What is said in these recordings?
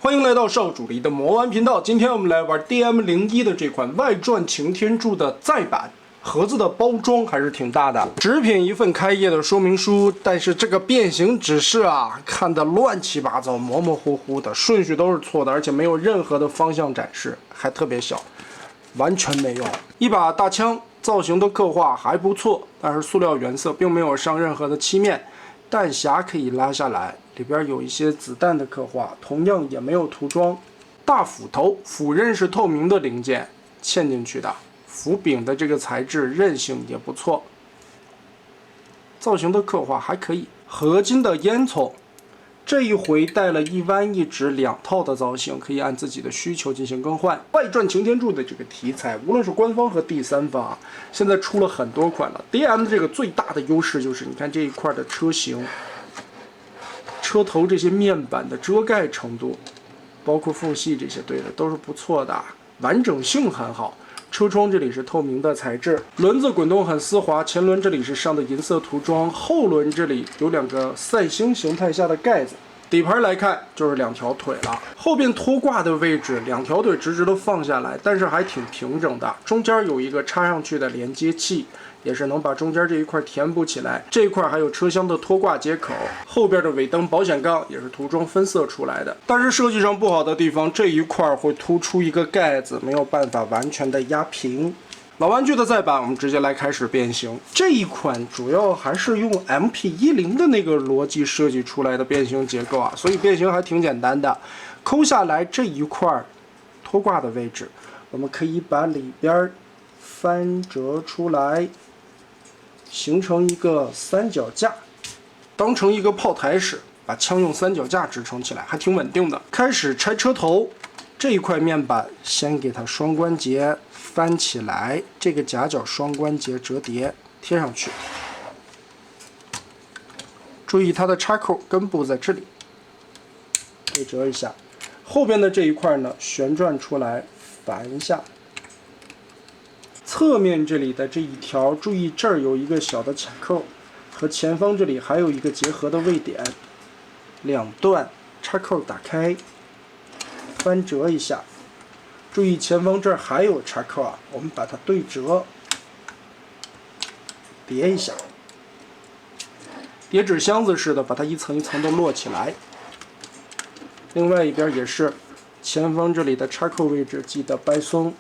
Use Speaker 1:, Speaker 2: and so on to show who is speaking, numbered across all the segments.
Speaker 1: 欢迎来到少主力的魔玩频道。今天我们来玩 DM01的这款外传擎天柱的再版。盒子的包装还是挺大的，只品一份开业的说明书，但是这个变形指示啊，看得乱七八糟、模模糊糊的，顺序都是错的，而且没有任何的方向展示，还特别小，完全没用。一把大枪，造型的刻画还不错，但是塑料原色并没有上任何的漆面。弹匣可以拉下来，里边有一些子弹的刻画，同样也没有涂装。大斧头，斧刃是透明的零件嵌进去的。斧柄的这个材质韧性也不错，造型的刻画还可以。合金的烟囱，这一回带了一弯一直两套的造型，可以按自己的需求进行更换。外传擎天柱的这个题材，无论是官方和第三方啊，现在出了很多款了。DM 这个最大的优势就是，你看这一块的车型、车头这些面板的遮盖程度，包括缝隙这些对的都是不错的，完整性很好。车窗这里是透明的材质，轮子滚动很丝滑，前轮这里是上的银色涂装，后轮这里有两个赛星形态下的盖子。底盘来看就是两条腿了，后边拖挂的位置两条腿直直的放下来，但是还挺平整的，中间有一个插上去的连接器，也是能把中间这一块填补起来。这一块还有车厢的拖挂接口，后边的尾灯保险杠也是涂装分色出来的。但是设计上不好的地方，这一块会突出一个盖子，没有办法完全的压平。老玩具的再版，我们直接来开始变形。这一款主要还是用 MP10的那个逻辑设计出来的变形结构啊，所以变形还挺简单的。抠下来这一块拖挂的位置，我们可以把里边翻折出来，形成一个三脚架，当成一个炮台使，把枪用三脚架支撑起来，还挺稳定的。开始拆车头，这一块面板先给它双关节翻起来，这个夹角双关节折叠贴上去。注意它的插扣根部在这里，对折一下。后边的这一块呢，旋转出来，反一下。侧面这里的这一条，注意这儿有一个小的卡扣，和前方这里还有一个结合的位点，两段插扣打开，翻折一下。注意前方这儿还有插扣啊，我们把它对折，叠一下，叠纸箱子似的，把它一层一层的摞起来。另外一边也是，前方这里的插扣位置记得掰松，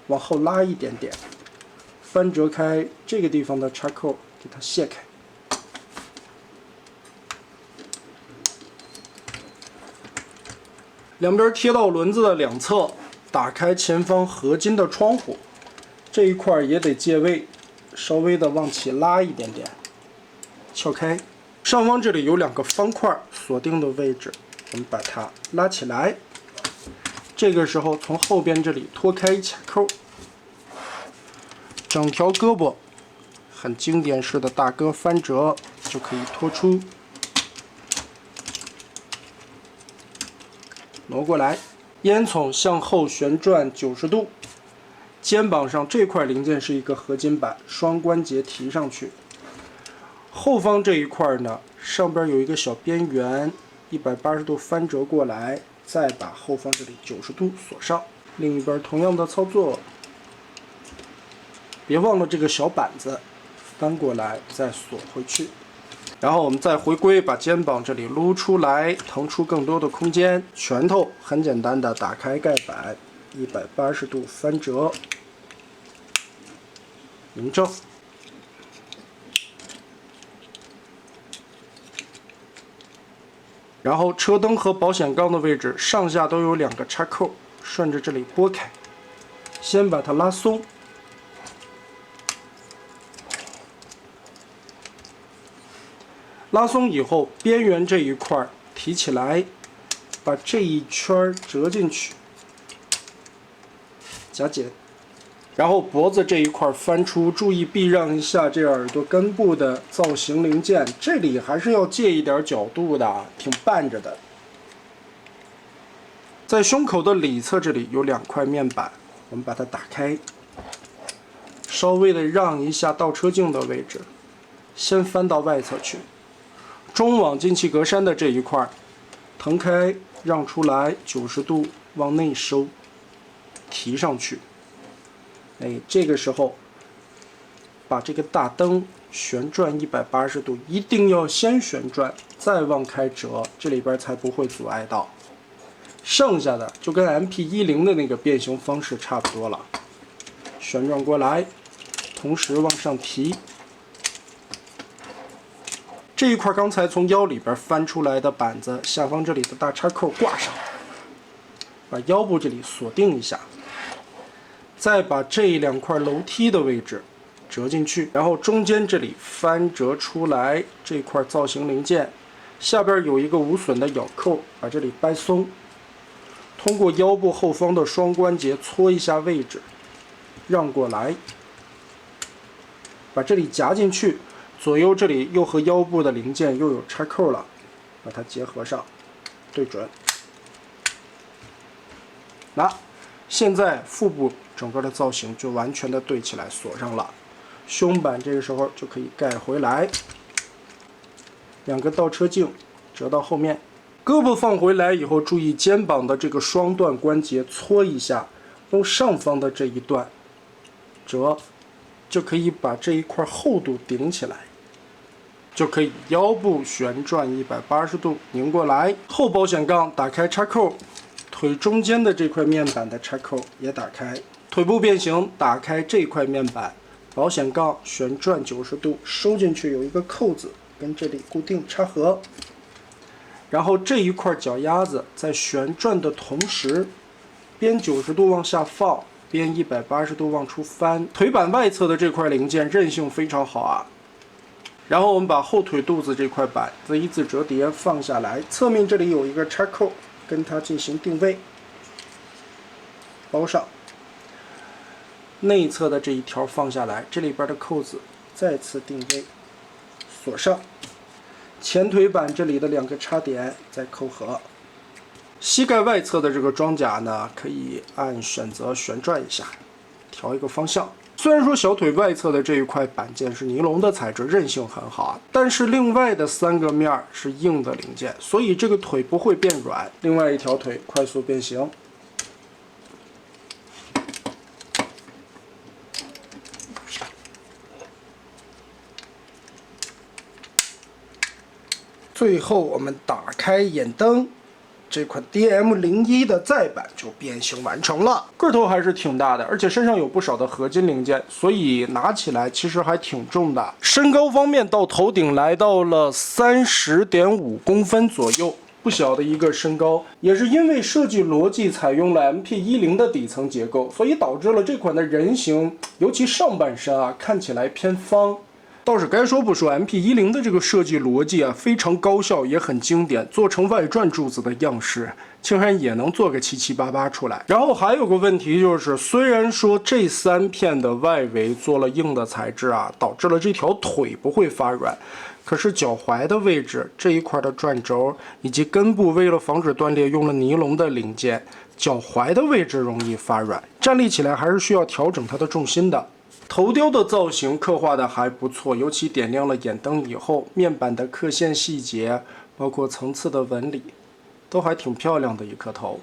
Speaker 1: 往后拉一点点，翻折开这个地方的插扣，给它卸开。两边贴到轮子的两侧，打开前方合金的窗户，这一块也得借位，稍微的往起拉一点点，撬开。上方这里有两个方块锁定的位置，我们把它拉起来。这个时候从后边这里脱开卡扣，整条胳膊很经典式的大哥翻折就可以拖出，挪过来。烟囱向后旋转90度，肩膀上这块零件是一个合金板，双关节提上去。后方这一块呢，上边有一个小边缘，180度翻折过来，再把后方这里90度锁上。另一边同样的操作，别忘了这个小板子，翻过来再锁回去。然后我们再回归，把肩膀这里撸出来，腾出更多的空间。拳头很简单的打开盖板，180度翻折，拧正。然后车灯和保险杠的位置上下都有两个插扣，顺着这里拨开，先把它拉松。拉松以后，边缘这一块提起来，把这一圈折进去，夹紧，然后脖子这一块翻出，注意避让一下这耳朵根部的造型零件，这里还是要借一点角度的，挺绊着的。在胸口的里侧这里有两块面板，我们把它打开，稍微的让一下倒车镜的位置，先翻到外侧去。中网进气格栅的这一块，腾开让出来90度往内收，提上去。哎，这个时候把这个大灯旋转180度，一定要先旋转，再往开折，这里边才不会阻碍到。剩下的就跟 MP10的那个变形方式差不多了，旋转过来，同时往上提。这一块刚才从腰里边翻出来的板子，下方这里的大叉扣挂上，把腰部这里锁定一下，再把这2块楼梯的位置折进去，然后中间这里翻折出来这块造型零件，下边有一个无损的咬扣，把这里掰松，通过腰部后方的双关节搓一下位置，让过来，把这里夹进去，左右这里又和腰部的零件又有插扣了，把它结合上，对准。那现在腹部整个的造型就完全的对起来，锁上了。胸板这个时候就可以盖回来，2个倒车镜折到后面。胳膊放回来以后，注意肩膀的这个双段关节搓一下，用上方的这一段折，就可以把这一块厚度顶起来，就可以腰部旋转180度拧过来。后保险杠打开插扣，腿中间的这块面板的插扣也打开，腿部变形打开这块面板，保险杠旋转90度收进去，有一个扣子跟这里固定插合。然后这一块脚丫子在旋转的同时，边90度往下放，边180度往出翻。腿板外侧的这块零件韧性非常好啊。然后我们把后腿肚子这块板子一字折叠放下来，侧面这里有一个插扣，跟它进行定位，包上。内侧的这一条放下来，这里边的扣子再次定位，锁上。前腿板这里的2个插点再扣合。膝盖外侧的这个装甲呢，可以按选择旋转一下，调一个方向。虽然说小腿外侧的这一块板件是尼龙的材质，韧性很好啊，但是另外的3个面是硬的零件，所以这个腿不会变软。另外一条腿快速变形。最后我们打开眼灯，这款 DM01的再版就变形完成了。个头还是挺大的，而且身上有不少的合金零件，所以拿起来其实还挺重的。身高方面到头顶来到了30.5公分左右，不小的一个身高。也是因为设计逻辑采用了 MP10的底层结构，所以导致了这款的人形，尤其上半身啊，看起来偏方。倒是该说不说 ，MP10的这个设计逻辑啊，非常高效，也很经典。做成外转柱子的样式，竟然也能做个788出来。然后还有个问题就是，虽然说这3片的外围做了硬的材质啊，导致了这条腿不会发软，可是脚踝的位置这一块的转轴以及根部，为了防止断裂，用了尼龙的零件，脚踝的位置容易发软，站立起来还是需要调整它的重心的。头雕的造型刻画的还不错，尤其点亮了眼灯以后，面板的刻线细节，包括层次的纹理，都还挺漂亮的一颗头。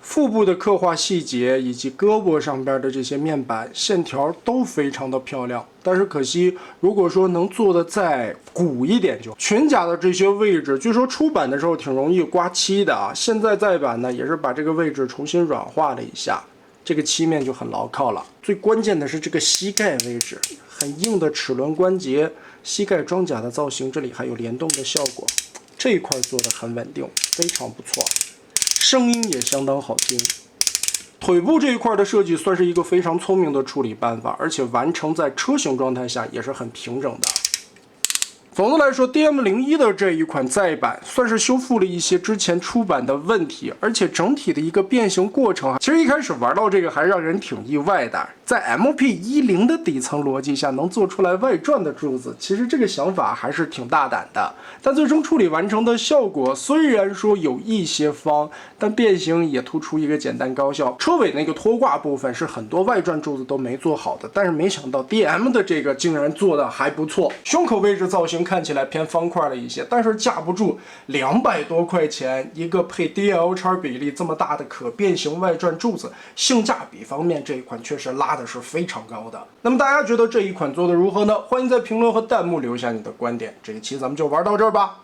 Speaker 1: 腹部的刻画细节以及胳膊上边的这些面板线条都非常的漂亮，但是可惜，如果说能做的再鼓一点就。裙甲的这些位置，据说出版的时候挺容易刮漆的啊，现在再版呢也是把这个位置重新软化了一下。这个漆面就很牢靠了。最关键的是这个膝盖位置，很硬的齿轮关节，膝盖装甲的造型，这里还有联动的效果，这一块做的很稳定，非常不错，声音也相当好听。腿部这一块的设计算是一个非常聪明的处理办法，而且完成在车型状态下也是很平整的。总的来说 ，DM01的这一款再版算是修复了一些之前出版的问题，而且整体的一个变形过程，其实一开始玩到这个还让人挺意外的。在 MP10的底层逻辑下，能做出来外转的柱子，其实这个想法还是挺大胆的。但最终处理完成的效果虽然说有一些方，但变形也突出一个简单高效。车尾那个拖挂部分是很多外转柱子都没做好的，但是没想到 DM 的这个竟然做的还不错。胸口位置造型看起来偏方块了一些，但是架不住200多块钱一个配 DL 叉比例这么大的可变形外转柱子，性价比方面这一款确实拉的是非常高的。那么大家觉得这一款做的如何呢？欢迎在评论和弹幕留下你的观点。这一期咱们就玩到这儿吧。